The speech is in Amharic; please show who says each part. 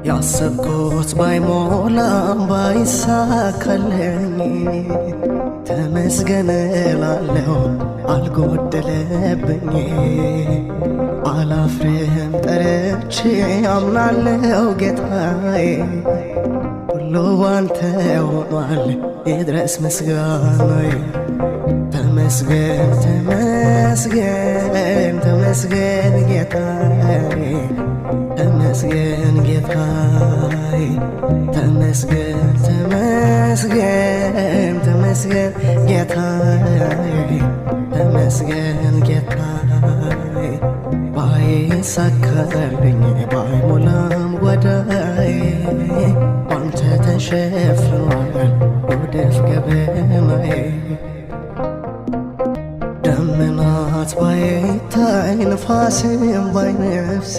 Speaker 1: ያሰብኩት ባይሞላም ባይሳካልኝ ተመስገን እላለሁ አልጎደለብኝ። አላፍርም ጠርቼ አምናለሁ ጌታዬ፣ ሁሉ ባንተ ሆኗል ይድረስ ምስጋናዬ። ተመስገን ተመስገን ተመስገን ጌታዬ፣ ተመስገን ጌታዬ፣ ተመስገን ተመስገን ተመስገን ጌታዬ፣ ተመስገን ጌታዬ። ባይሳካልኝ ባይሞላም ጓዳዬ ባንተ ተሸፍኗል ጉድፍ ገበናዬ። ደመናት ባይታይ ንፋስም ባይነፍስ